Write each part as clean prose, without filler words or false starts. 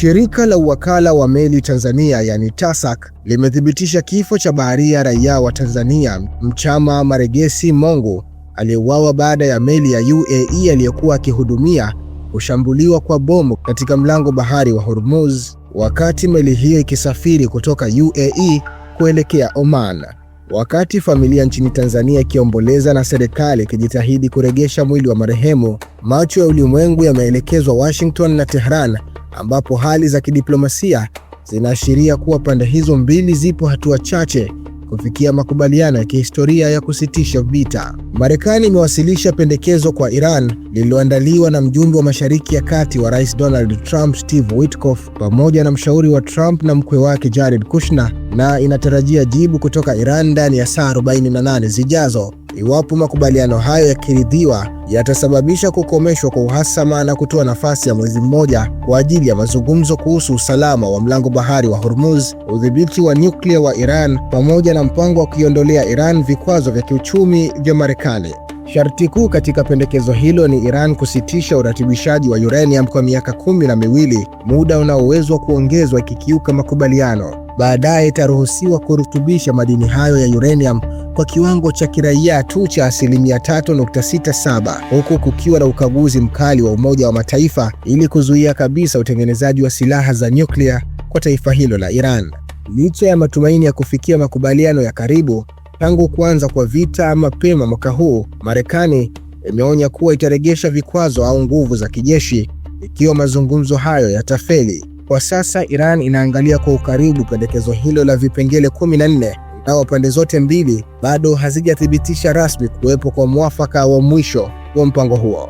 Shirika la uwakala wa meli Tanzania yani TASAC limethibitisha kifo cha baharia raia wa Tanzania Mchama Maregesi Mongo aliyeuawa baada ya meli ya UAE aliyokuwa akihudumia kushambuliwa kwa bomu katika mlango bahari wa Hormuz wakati meli hiyo ikisafiri kutoka UAE kuelekea Oman. Wakati familia nchini Tanzania ikiomboleza na serikali ikijitahidi kurejesha mwili wa marehemu, macho ya ulimwengu yameelekezwa Washington na Tehran, ambapo hali za kidiplomasia zinaashiria kuwa pande hizo mbili zipo hatua chache kufikia makubaliano ya kihistoria ya kusitisha vita. Marekani imewasilisha pendekezo kwa Iran lililoandaliwa na mjumbe wa Mashariki ya Kati wa Rais Donald Trump Steve Witkoff pamoja na mshauri wa Trump na mkwe wake Jared Kushner, na inatarajia jibu kutoka Iran ndani ya saa 48 zijazo. Iwapo makubaliano hayo yakiridhiwa, yatasababisha kukomeshwa kwa uhasama na kutoa nafasi ya mwezi mmoja kwa ajili ya mazungumzo kuhusu usalama wa mlango bahari wa Hormuz, udhibiti wa nyuklia wa Iran pamoja na mpango wa kuiondolea Iran vikwazo vya kiuchumi vya Marekani. Sharti kuu katika pendekezo hilo ni Iran kusitisha uratibishaji wa uranium kwa miaka 12, muda unaowezwa kuongezwa ikikiuka makubaliano. Baadaye itaruhusiwa kurutubisha madini hayo ya uranium kwa kiwango cha kiraia tu cha 3.67%, huku kukiwa na ukaguzi mkali wa Umoja wa Mataifa ili kuzuia kabisa utengenezaji wa silaha za nyuklia kwa taifa hilo la Iran. Licha ya matumaini ya kufikia makubaliano ya karibu, tangu kuanza kwa vita mapema mwaka huu, Marekani imeonya kuwa itarejesha vikwazo au nguvu za kijeshi ikiwa mazungumzo hayo yatafeli. Kwa sasa Iran inaangalia kwa ukaribu pendekezo hilo la vipengele 14, ingawa pande zote mbili bado hazijathibitisha rasmi kuwepo kwa mwafaka wa mwisho wa mpango huo.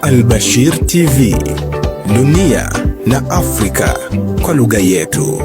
Al Bashir TV, dunia na Afrika kwa lugha yetu.